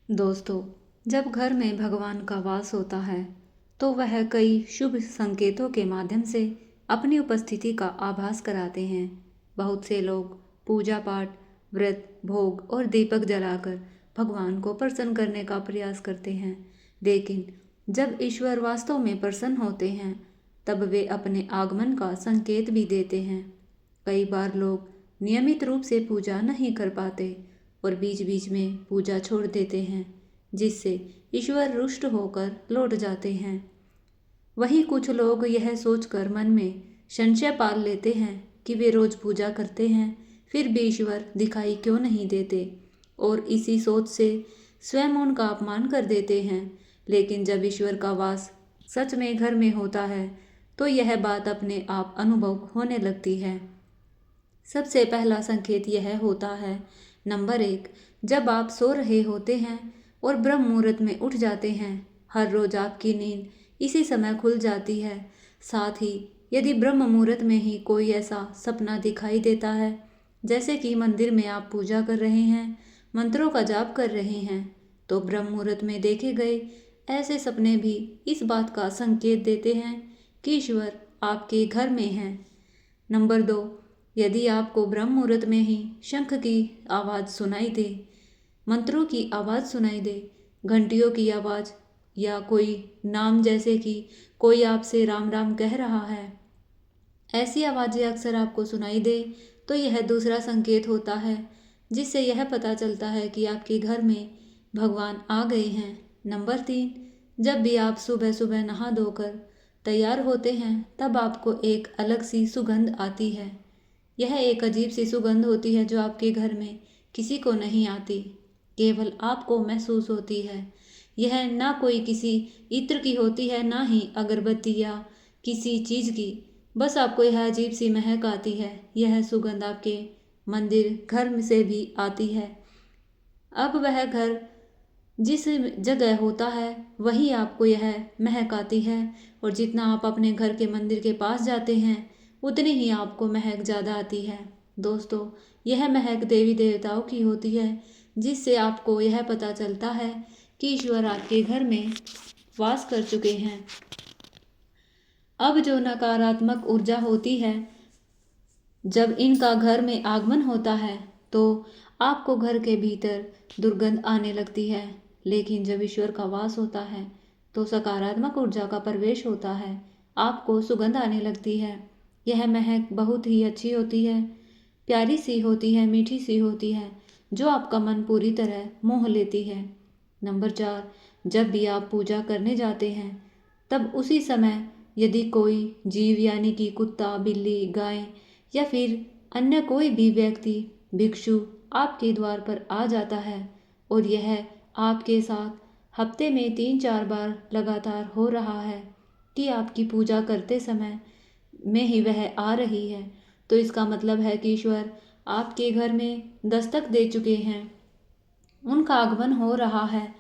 दोस्तों, जब घर में भगवान का वास होता है तो वह कई शुभ संकेतों के माध्यम से अपनी उपस्थिति का आभास कराते हैं। बहुत से लोग पूजा पाठ, व्रत, भोग और दीपक जलाकर भगवान को प्रसन्न करने का प्रयास करते हैं। लेकिन जब ईश्वर वास्तव में प्रसन्न होते हैं तब वे अपने आगमन का संकेत भी देते हैं। कई बार लोग नियमित रूप से पूजा नहीं कर पाते और बीच बीच में पूजा छोड़ देते हैं, जिससे ईश्वर रुष्ट होकर लौट जाते हैं। वहीं कुछ लोग यह सोचकर मन में संशय पाल लेते हैं कि वे रोज पूजा करते हैं, फिर भी ईश्वर दिखाई क्यों नहीं देते, और इसी सोच से स्वयं उनका अपमान कर देते हैं। लेकिन जब ईश्वर का वास सच में घर में होता है तो यह बात अपने आप अनुभव होने लगती है। सबसे पहला संकेत यह होता है, नंबर 1, जब आप सो रहे होते हैं और ब्रह्म मुहूर्त में उठ जाते हैं। हर रोज आपकी नींद इसी समय खुल जाती है। साथ ही यदि ब्रह्म मुहूर्त में ही कोई ऐसा सपना दिखाई देता है, जैसे कि मंदिर में आप पूजा कर रहे हैं, मंत्रों का जाप कर रहे हैं, तो ब्रह्म मुहूर्त में देखे गए ऐसे सपने भी इस बात का संकेत देते हैं कि ईश्वर आपके घर में हैं। नंबर 2, यदि आपको ब्रह्म मुहूर्त में ही शंख की आवाज़ सुनाई दे, मंत्रों की आवाज़ सुनाई दे, घंटियों की आवाज़, या कोई नाम जैसे कि कोई आपसे राम राम कह रहा है, ऐसी आवाज़ें अक्सर आपको सुनाई दे, तो यह दूसरा संकेत होता है जिससे यह पता चलता है कि आपके घर में भगवान आ गए हैं। नंबर 3, जब भी आप सुबह सुबह नहा धोकर तैयार होते हैं तब आपको एक अलग सी सुगंध आती है। यह एक अजीब सी सुगंध होती है जो आपके घर में किसी को नहीं आती, केवल आपको महसूस होती है। यह ना कोई किसी इत्र की होती है, ना ही अगरबत्ती या किसी चीज़ की, बस आपको यह अजीब सी महक आती है। यह सुगंध आपके मंदिर घर से भी आती है। अब वह घर जिस जगह होता है वही आपको यह महक आती है, और जितना आप अपने घर के मंदिर के पास जाते हैं उतनी ही आपको महक ज़्यादा आती है। दोस्तों, यह महक देवी देवताओं की होती है, जिससे आपको यह पता चलता है कि ईश्वर आपके घर में वास कर चुके हैं। अब जो नकारात्मक ऊर्जा होती है, जब इनका घर में आगमन होता है तो आपको घर के भीतर दुर्गंध आने लगती है। लेकिन जब ईश्वर का वास होता है तो सकारात्मक ऊर्जा का प्रवेश होता है, आपको सुगंध आने लगती है। यह महक बहुत ही अच्छी होती है, प्यारी सी होती है, मीठी सी होती है, जो आपका मन पूरी तरह मोह लेती है। नंबर 4, जब भी आप पूजा करने जाते हैं तब उसी समय यदि कोई जीव यानी कि कुत्ता, बिल्ली, गाय या फिर अन्य कोई भी व्यक्ति, भिक्षु आपके द्वार पर आ जाता है, और यह आपके साथ हफ्ते में 3-4 बार लगातार हो रहा है कि आपकी पूजा करते समय में ही वह आ रही है, तो इसका मतलब है कि ईश्वर आपके घर में दस्तक दे चुके हैं, उनका आगमन हो रहा है।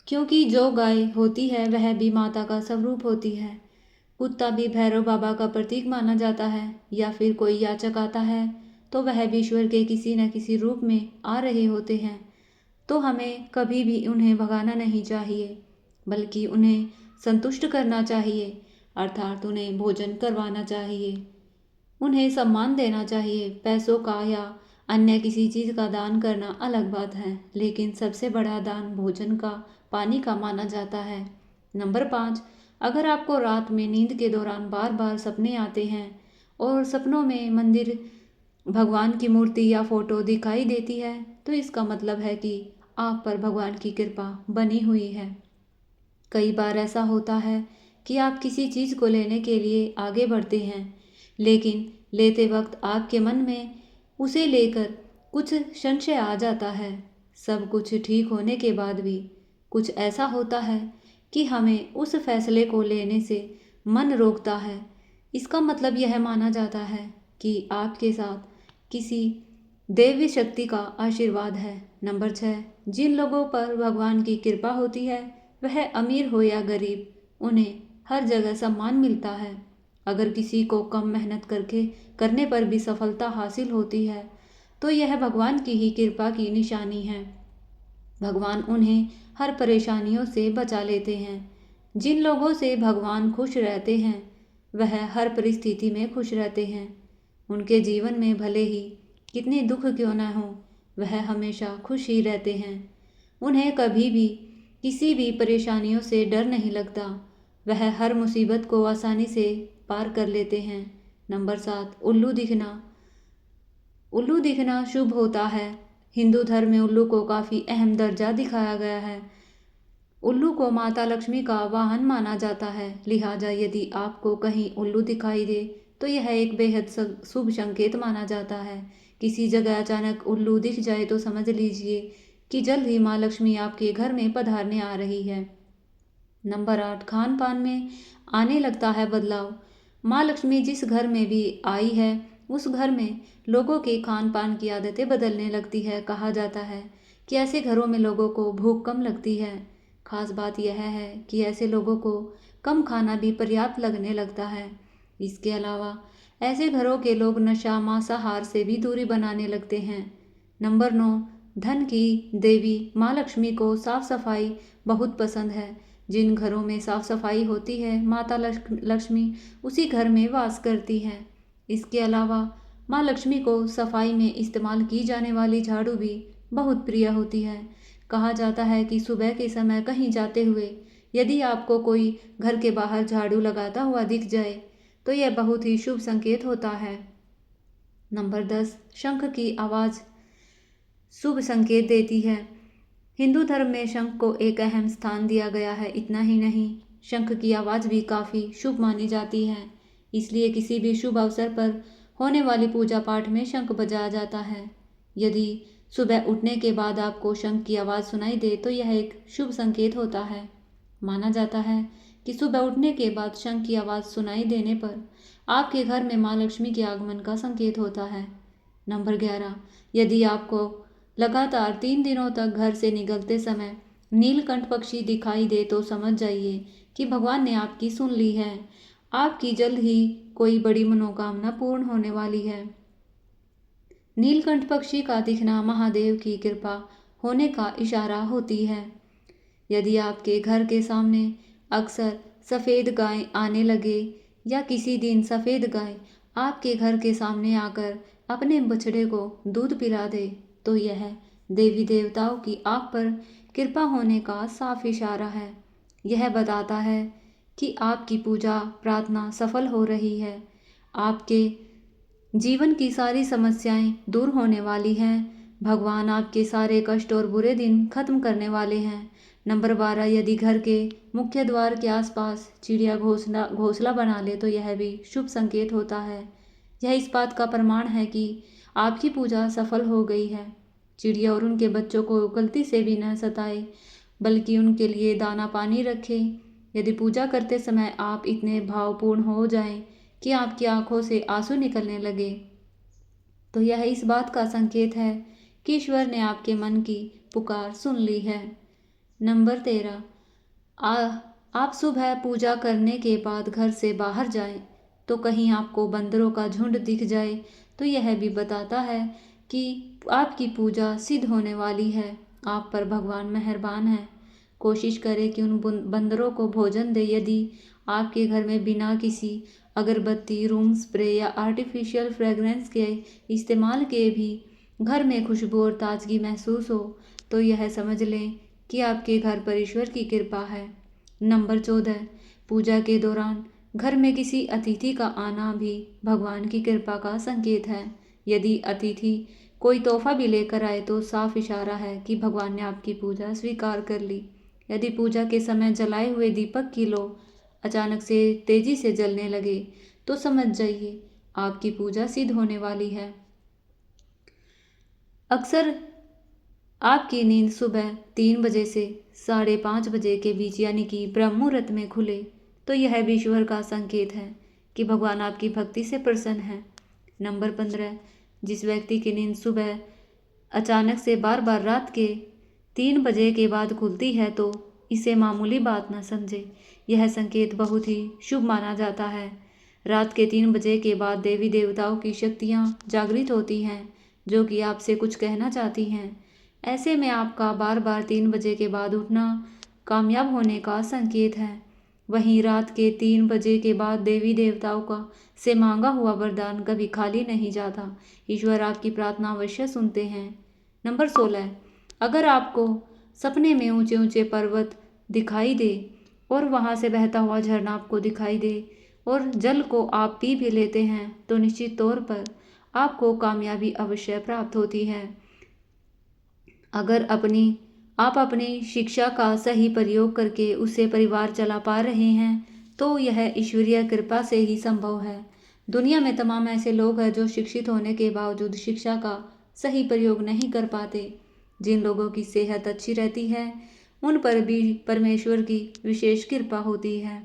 क्योंकि जो गाय होती है वह भी माता का स्वरूप होती है, कुत्ता भी भैरव बाबा का प्रतीक माना जाता है, या फिर कोई याचक आता है तो वह भी ईश्वर के किसी न किसी रूप में आ रहे होते हैं। तो हमें कभी भी उन्हें भगाना नहीं चाहिए, बल्कि उन्हें संतुष्ट करना चाहिए, अर्थात उन्हें भोजन करवाना चाहिए, उन्हें सम्मान देना चाहिए। पैसों का या अन्य किसी चीज़ का दान करना अलग बात है, लेकिन सबसे बड़ा दान भोजन का, पानी का माना जाता है। नंबर 5, अगर आपको रात में नींद के दौरान बार बार सपने आते हैं और सपनों में मंदिर, भगवान की मूर्ति या फोटो दिखाई देती है, तो इसका मतलब है कि आप पर भगवान की कृपा बनी हुई है। कई बार ऐसा होता है कि आप किसी चीज़ को लेने के लिए आगे बढ़ते हैं, लेकिन लेते वक्त आपके मन में उसे लेकर कुछ संशय आ जाता है। सब कुछ ठीक होने के बाद भी कुछ ऐसा होता है कि हमें उस फैसले को लेने से मन रोकता है। इसका मतलब यह माना जाता है कि आपके साथ किसी देवी शक्ति का आशीर्वाद है। नंबर 6, जिन लोगों पर भगवान की कृपा होती है, वह अमीर हो या गरीब, उन्हें हर जगह सम्मान मिलता है। अगर किसी को कम मेहनत करके करने पर भी सफलता हासिल होती है तो यह भगवान की ही कृपा की निशानी है। भगवान उन्हें हर परेशानियों से बचा लेते हैं। जिन लोगों से भगवान खुश रहते हैं वह हर परिस्थिति में खुश रहते हैं। उनके जीवन में भले ही कितने दुख क्यों न हो वह हमेशा खुश ही रहते हैं। उन्हें कभी भी किसी भी परेशानियों से डर नहीं लगता। वह हर मुसीबत को आसानी से पार कर लेते हैं। नंबर 7, उल्लू दिखना। उल्लू दिखना शुभ होता है। हिंदू धर्म में उल्लू को काफ़ी अहम दर्जा दिखाया गया है। उल्लू को माता लक्ष्मी का वाहन माना जाता है। लिहाजा यदि आपको कहीं उल्लू दिखाई दे तो यह एक बेहद शुभ संकेत माना जाता है। किसी जगह अचानक उल्लू दिख जाए तो समझ लीजिए कि जल्द ही माँ लक्ष्मी आपके घर में पधारने आ रही है। नंबर 8, खान पान में आने लगता है बदलाव। माँ लक्ष्मी जिस घर में भी आई है उस घर में लोगों के खान पान की आदतें बदलने लगती है। कहा जाता है कि ऐसे घरों में लोगों को भूख कम लगती है। खास बात यह है कि ऐसे लोगों को कम खाना भी पर्याप्त लगने लगता है। इसके अलावा ऐसे घरों के लोग नशा मांसाहार से भी दूरी बनाने लगते हैं। नंबर 9, धन की देवी माँ लक्ष्मी को साफ सफाई बहुत पसंद है। जिन घरों में साफ सफाई होती है माता लक्ष्मी उसी घर में वास करती है। इसके अलावा माँ लक्ष्मी को सफाई में इस्तेमाल की जाने वाली झाड़ू भी बहुत प्रिय होती है। कहा जाता है कि सुबह के समय कहीं जाते हुए यदि आपको कोई घर के बाहर झाड़ू लगाता हुआ दिख जाए तो यह बहुत ही शुभ संकेत होता है। नंबर 10, शंख की आवाज़ शुभ संकेत देती है। हिंदू धर्म में शंख को एक अहम स्थान दिया गया है। इतना ही नहीं, शंख की आवाज़ भी काफ़ी शुभ मानी जाती है। इसलिए किसी भी शुभ अवसर पर होने वाली पूजा पाठ में शंख बजाया जाता है। यदि सुबह उठने के बाद आपको शंख की आवाज़ सुनाई दे तो यह एक शुभ संकेत होता है। माना जाता है कि सुबह उठने के बाद शंख की आवाज़ सुनाई देने पर आपके घर में माँ लक्ष्मी के आगमन का संकेत होता है। नंबर 11, यदि आपको लगातार 3 दिनों तक घर से निकलते समय नीलकंठ पक्षी दिखाई दे तो समझ जाइए कि भगवान ने आपकी सुन ली है। आपकी जल्द ही कोई बड़ी मनोकामना पूर्ण होने वाली है। नीलकंठ पक्षी का दिखना महादेव की कृपा होने का इशारा होती है। यदि आपके घर के सामने अक्सर सफ़ेद गाय आने लगे या किसी दिन सफ़ेद गाय आपके घर के सामने आकर अपने बछड़े को दूध पिला दे तो यह देवी देवताओं की आप पर कृपा होने का साफ इशारा है। यह बताता है कि आपकी पूजा प्रार्थना सफल हो रही है। आपके जीवन की सारी समस्याएं दूर होने वाली हैं। भगवान आपके सारे कष्ट और बुरे दिन खत्म करने वाले हैं। नंबर 12, यदि घर के मुख्य द्वार के आसपास चिड़िया घोंसला बना ले तो यह भी शुभ संकेत होता है। यह इस बात का प्रमाण है कि आपकी पूजा सफल हो गई है। चिड़िया और उनके बच्चों को गलती से भी न सताए बल्कि उनके लिए दाना पानी रखें। यदि पूजा करते समय आप इतने भावपूर्ण हो जाएं कि आपकी आंखों से आंसू निकलने लगे तो यह इस बात का संकेत है कि ईश्वर ने आपके मन की पुकार सुन ली है। नंबर 13, आप सुबह पूजा करने के बाद घर से बाहर जाएं तो कहीं आपको बंदरों का झुंड दिख जाए तो यह भी बताता है कि आपकी पूजा सिद्ध होने वाली है। आप पर भगवान मेहरबान है। कोशिश करें कि उन बंदरों को भोजन दे। यदि आपके घर में बिना किसी अगरबत्ती, रूम स्प्रे या आर्टिफिशियल फ्रेगरेंस के इस्तेमाल के भी घर में खुशबू और ताजगी महसूस हो तो यह समझ लें कि आपके घर पर ईश्वर की कृपा है। नंबर 14, पूजा के दौरान घर में किसी अतिथि का आना भी भगवान की कृपा का संकेत है। यदि अतिथि कोई तोहफा भी लेकर आए तो साफ इशारा है कि भगवान ने आपकी पूजा स्वीकार कर ली। यदि पूजा के समय जलाए हुए दीपक की लो अचानक से तेजी से जलने लगे तो समझ जाइए आपकी पूजा सिद्ध होने वाली है। अक्सर आपकी नींद सुबह 3 बजे से 5:30 बजे के बीच यानी कि ब्रह्म मुहूर्त में खुले तो यह भी ईश्वर का संकेत है कि भगवान आपकी भक्ति से प्रसन्न है। नंबर 15, जिस व्यक्ति की नींद सुबह अचानक से बार बार रात के 3 बजे के बाद खुलती है तो इसे मामूली बात न समझे। यह संकेत बहुत ही शुभ माना जाता है। रात के 3 बजे के बाद देवी देवताओं की शक्तियाँ जागृत होती हैं जो कि आपसे कुछ कहना चाहती हैं। ऐसे में आपका बार बार 3 बजे के बाद उठना कामयाब होने का संकेत है। वहीं रात के 3 बजे के बाद देवी देवताओं का से मांगा हुआ वरदान कभी खाली नहीं जाता। ईश्वर आपकी प्रार्थना अवश्य सुनते हैं। नंबर 16, अगर आपको सपने में ऊंचे ऊंचे पर्वत दिखाई दे और वहां से बहता हुआ झरना आपको दिखाई दे और जल को आप पी भी लेते हैं तो निश्चित तौर पर आपको कामयाबी अवश्य प्राप्त होती है। अगर आप अपनी शिक्षा का सही प्रयोग करके उससे परिवार चला पा रहे हैं तो यह ईश्वरीय कृपा से ही संभव है। दुनिया में तमाम ऐसे लोग हैं जो शिक्षित होने के बावजूद शिक्षा का सही प्रयोग नहीं कर पाते। जिन लोगों की सेहत अच्छी रहती है उन पर भी परमेश्वर की विशेष कृपा होती है।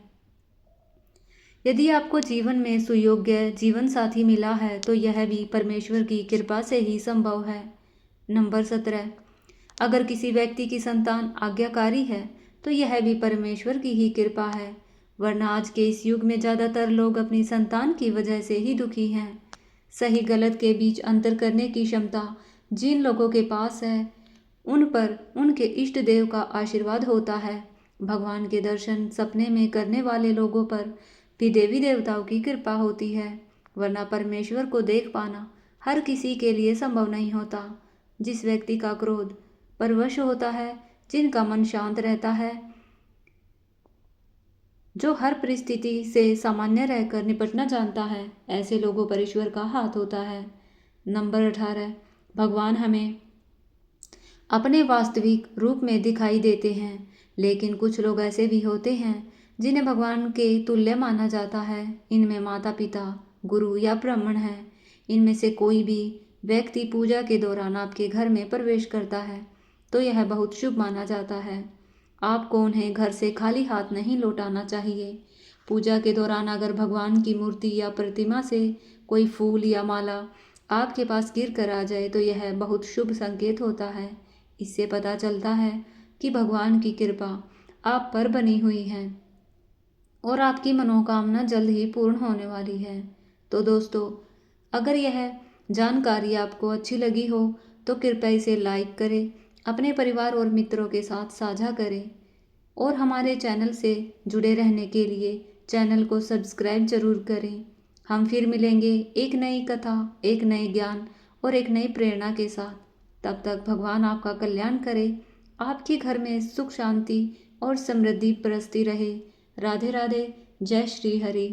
यदि आपको जीवन में सुयोग्य जीवन साथी मिला है तो यह भी परमेश्वर की कृपा से ही संभव है। नंबर 17, अगर किसी व्यक्ति की संतान आज्ञाकारी है तो यह भी परमेश्वर की ही कृपा है, वरना आज के इस युग में ज़्यादातर लोग अपनी संतान की वजह से ही दुखी हैं। सही गलत के बीच अंतर करने की क्षमता जिन लोगों के पास है उन पर उनके इष्ट देव का आशीर्वाद होता है। भगवान के दर्शन सपने में करने वाले लोगों पर भी देवी देवताओं की कृपा होती है, वरना परमेश्वर को देख पाना हर किसी के लिए संभव नहीं होता। जिस व्यक्ति का क्रोध परवश होता है, जिनका मन शांत रहता है, जो हर परिस्थिति से सामान्य रहकर निपटना जानता है, ऐसे लोगों पर ईश्वर का हाथ होता है। नंबर 18, भगवान हमें अपने वास्तविक रूप में दिखाई देते हैं, लेकिन कुछ लोग ऐसे भी होते हैं जिन्हें भगवान के तुल्य माना जाता है। इनमें माता पिता, गुरु या ब्राह्मण हैं। इनमें से कोई भी व्यक्ति पूजा के दौरान आपके घर में प्रवेश करता है तो यह बहुत शुभ माना जाता है। आपको उन्हें घर से खाली हाथ नहीं लौटाना चाहिए। पूजा के दौरान अगर भगवान की मूर्ति या प्रतिमा से कोई फूल या माला आपके पास गिर कर आ जाए तो यह बहुत शुभ संकेत होता है। इससे पता चलता है कि भगवान की कृपा आप पर बनी हुई है और आपकी मनोकामना जल्द ही पूर्ण होने वाली है। तो दोस्तों, अगर यह जानकारी आपको अच्छी लगी हो तो कृपया इसे लाइक करें, अपने परिवार और मित्रों के साथ साझा करें और हमारे चैनल से जुड़े रहने के लिए चैनल को सब्सक्राइब जरूर करें। हम फिर मिलेंगे एक नई कथा, एक नए ज्ञान और एक नई प्रेरणा के साथ। तब तक भगवान आपका कल्याण करे, आपके घर में सुख शांति और समृद्धि बरसती रहे। राधे राधे। जय श्री हरि।